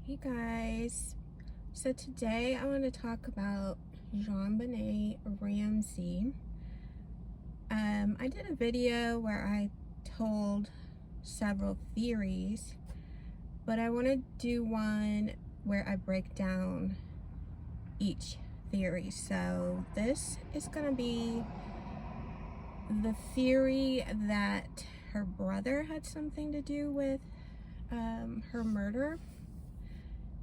Hey guys, so today I want to talk about Jonbenet Ramsey. I did a video where I told several theories, but I want to do one where I break down each theory. So this is going to be the theory that her brother had something to do with her murder.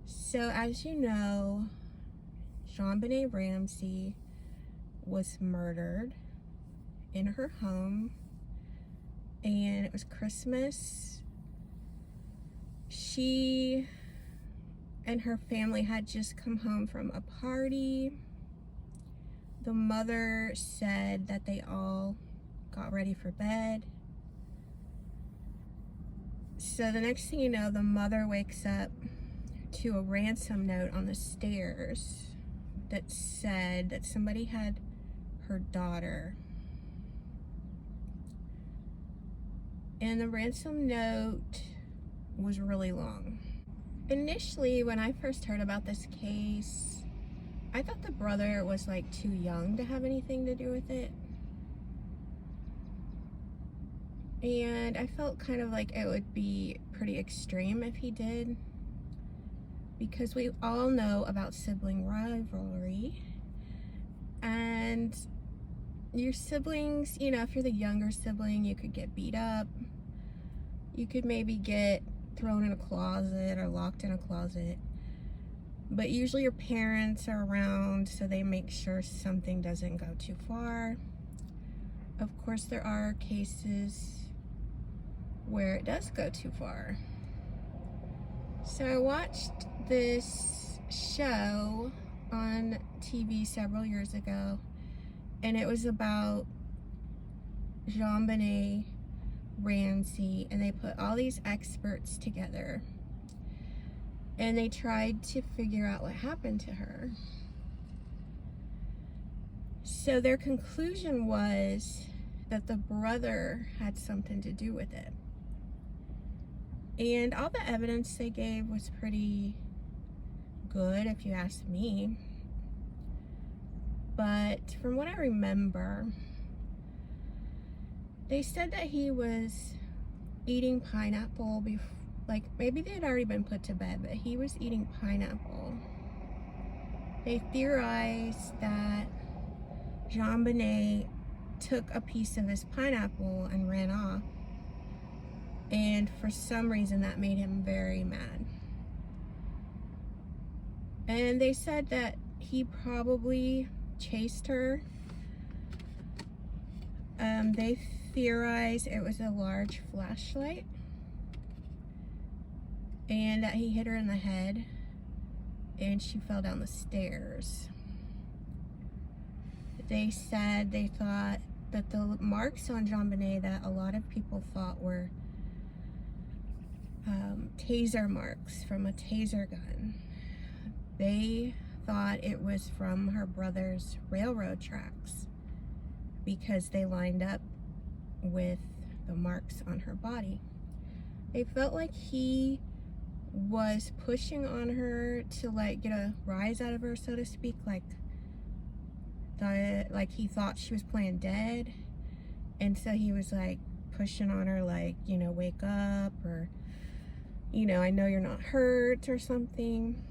So as you know, Jonbenet Ramsey was murdered in her home, and it was Christmas. She and her family had just come home from a party. The mother said that they all got ready for bed. So the next thing you know, the mother wakes up to a ransom note on the stairs that said that somebody had her daughter. And the ransom note was really long. Initially, when I first heard about this case, I thought the brother was like too young to have anything to do with it. And I felt kind of like it would be pretty extreme if he did, because we all know about sibling rivalry, and your siblings, you know, if you're the younger sibling, you could get beat up, you could maybe get thrown in a closet or locked in a closet, but usually your parents are around, so they make sure something doesn't go too far. Of course, there are cases where it does go too far. So I watched this show on TV several years ago, and it was about Jonbenet Ramsey, and they put all these experts together and they tried to figure out what happened to her. So their conclusion was that the brother had something to do with it. And all the evidence they gave was pretty good, if you ask me. But from what I remember, they said that he was eating pineapple like maybe they had already been put to bed, but he was eating pineapple. They theorized that Jonbenet took a piece of his pineapple and ran off. And for some reason that made him very mad. And they said that he probably chased her. They theorized it was a large flashlight and that he hit her in the head and she fell down the stairs. They said they thought that the marks on Jonbenet that a lot of people thought were taser marks from a taser gun. They thought it was from her brother's railroad tracks because they lined up with the marks on her body. They felt like he was pushing on her to like get a rise out of her, so to speak, like he thought she was playing dead, and so he was like pushing on her, like, you know, wake up, or, you know, I know you're not hurt or something.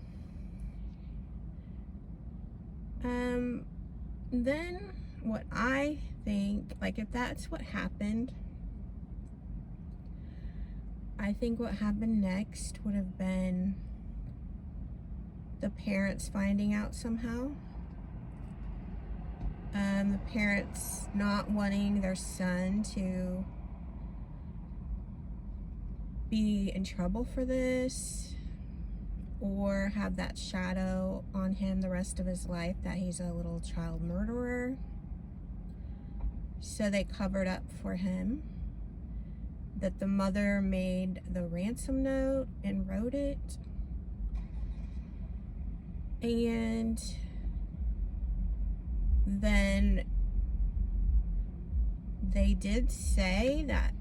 Then what I think, like, if that's what happened, I think what happened next would have been the parents finding out somehow. The parents not wanting their son to be in trouble for this, or have that shadow on him the rest of his life that he's a little child murderer. So they covered up for him, that the mother made the ransom note and wrote it. And then they did say that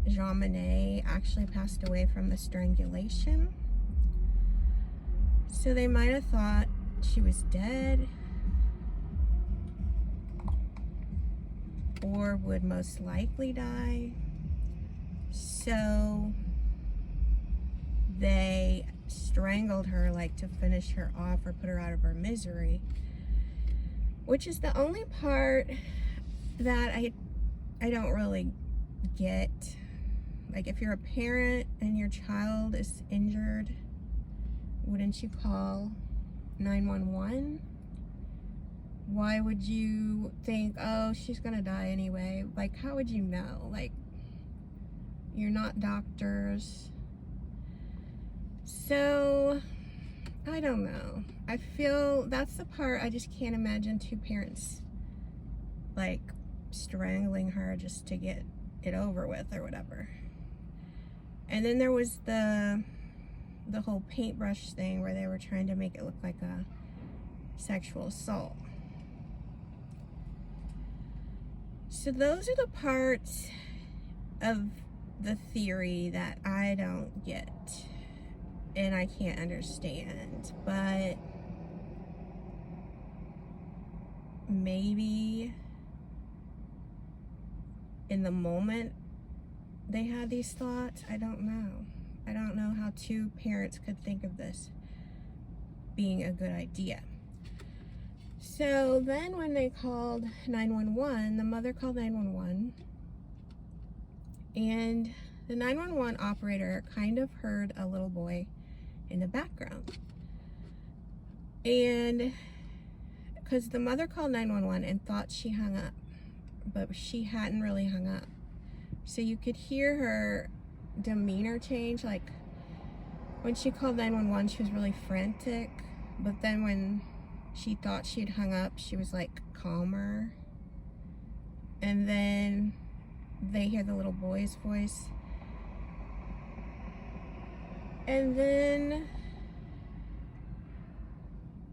Jonbenet actually passed away from the strangulation. So they might have thought she was dead, or would most likely die. So they strangled her, like to finish her off or put her out of her misery, which is the only part that I don't really get. Like, if you're a parent and your child is injured, wouldn't you call 911? Why would you think, oh, she's gonna die anyway? Like, how would you know? Like, you're not doctors. So, I don't know. I feel that's the part I just can't imagine two parents, like, strangling her just to get it over with or whatever. And then there was the whole paintbrush thing where they were trying to make it look like a sexual assault. So those are the parts of the theory that I don't get and I can't understand. But maybe in the moment they had these thoughts. I don't know. I don't know how two parents could think of this being a good idea. So then when they called 911, the mother called 911, and the 911 operator kind of heard a little boy in the background. And because the mother called 911 and thought she hung up, but she hadn't really hung up. So you could hear her demeanor change. Like, when she called 911, she was really frantic, but then when she thought she'd hung up, she was like calmer. And then they hear the little boy's voice. And then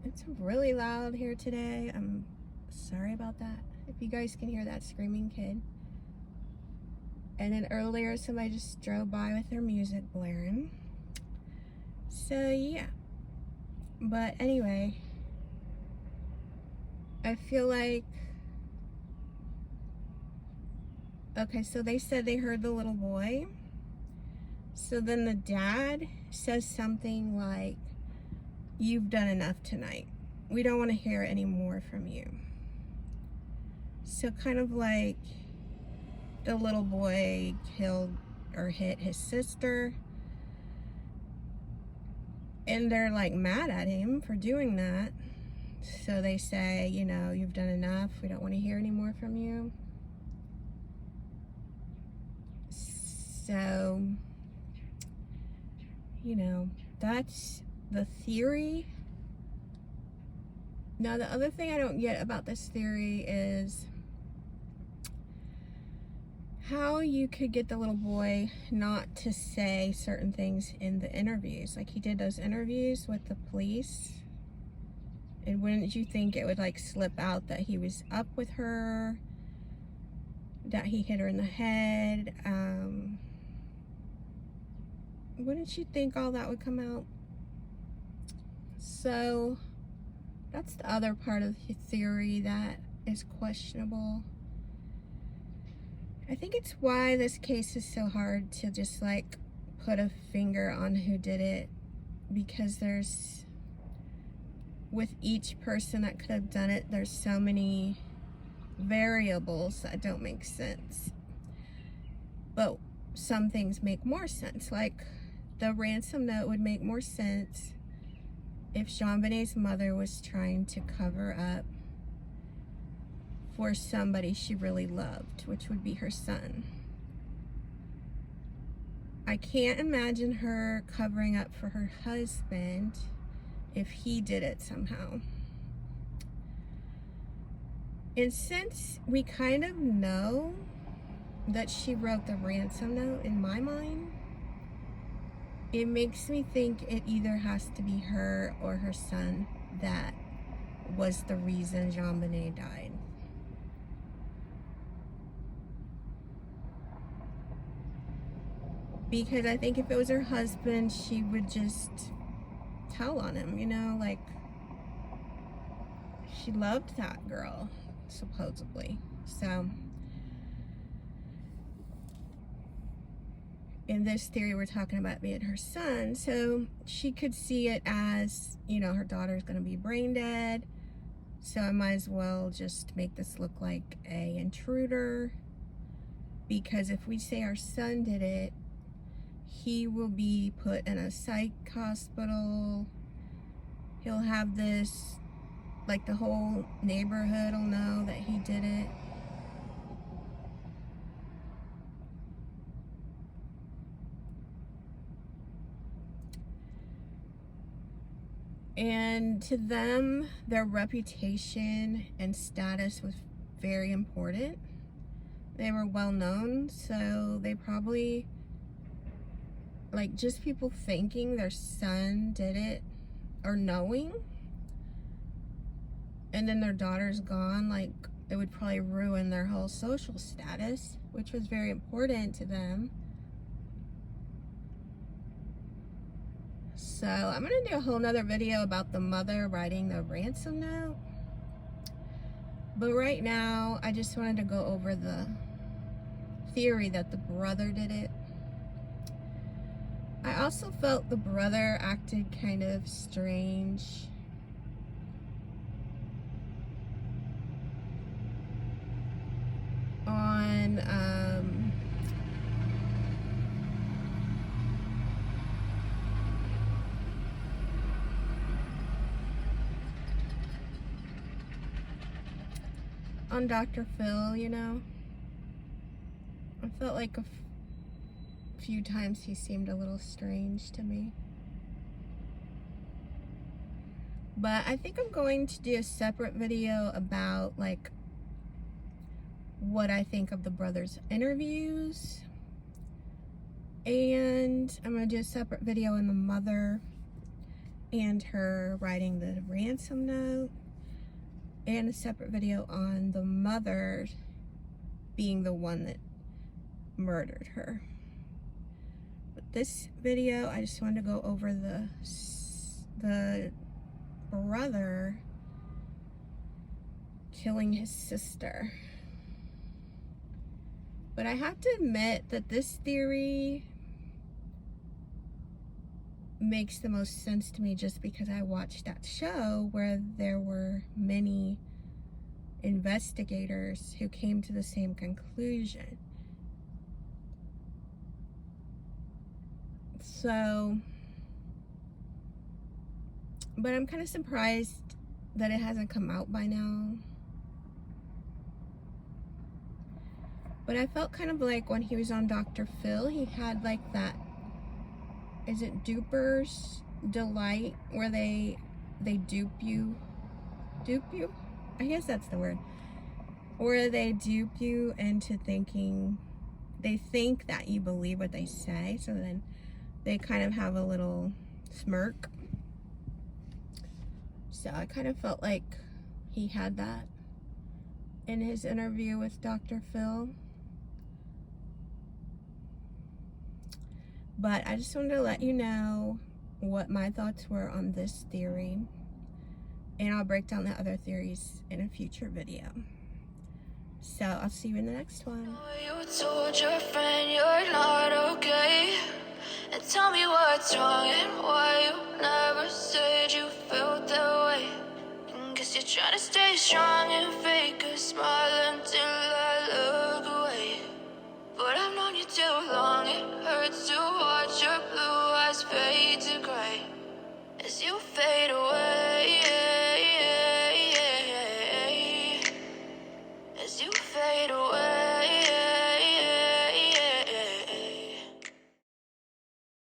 it's really loud here today. I'm sorry about that. If you guys can hear that screaming kid. And then earlier somebody just drove by with their music blaring. So yeah. But anyway, I feel like, okay, so they said they heard the little boy. So then the dad says something like, "You've done enough tonight. We don't want to hear any more from you." So kind of like the little boy killed or hit his sister. And they're like mad at him for doing that. So they say, you know, "You've done enough. We don't want to hear any more from you." So, you know, that's the theory. Now, the other thing I don't get about this theory is how you could get the little boy not to say certain things in the interviews. Like, he did those interviews with the police. And wouldn't you think it would like slip out that he was up with her, that he hit her in the head? Wouldn't you think all that would come out? So that's the other part of the theory that is questionable. I think it's why this case is so hard to just like put a finger on who did it, because there's, with each person that could have done it, there's so many variables that don't make sense. But some things make more sense. Like, the ransom note would make more sense if Jonbenet's mother was trying to cover up for somebody she really loved, which would be her son. I can't imagine her covering up for her husband if he did it somehow. And since we kind of know that she wrote the ransom note, in my mind, it makes me think it either has to be her or her son that was the reason Jonbenet died. Because I think if it was her husband, she would just tell on him, you know, like, she loved that girl, supposedly. So, in this theory, we're talking about being her son. So, she could see it as, you know, her daughter's going to be brain dead. So, I might as well just make this look like a intruder. Because if we say our son did it, he will be put in a psych hospital. He'll have this, like, the whole neighborhood will know that he did it. And to them, their reputation and status was very important. They were well known, so they probably, like, just people thinking their son did it or knowing, and then their daughter's gone, like, it would probably ruin their whole social status, which was very important to them. So I'm gonna do a whole nother video about the mother writing the ransom note, but right now I just wanted to go over the theory that the brother did it. I also felt the brother acted kind of strange. On Dr. Phil, you know. I felt like a few times he seemed a little strange to me. But I think I'm going to do a separate video about, like, what I think of the brothers' interviews. And I'm going to do a separate video on the mother and her writing the ransom note. And a separate video on the mother being the one that murdered her. But this video, I just wanted to go over the brother killing his sister. But I have to admit that this theory makes the most sense to me just because I watched that show where there were many investigators who came to the same conclusion. So, but I'm kind of surprised that it hasn't come out by now. But I felt kind of like when he was on Dr. Phil, he had like that, is it Duper's Delight, where they dupe you? I guess that's the word. Where they dupe you into thinking, they think that you believe what they say, so then they kind of have a little smirk. So I kind of felt like he had that in his interview with Dr. Phil. But I just wanted to let you know what my thoughts were on this theory. And I'll break down the other theories in a future video. So I'll see you in the next one. You told your friend you're not okay. And tell me what's wrong and why you never said you felt that way. Guess you're trying to stay strong and fake a smile until I look away. But I've known you too long, it hurts to watch your blue eyes fade to gray as you fade away.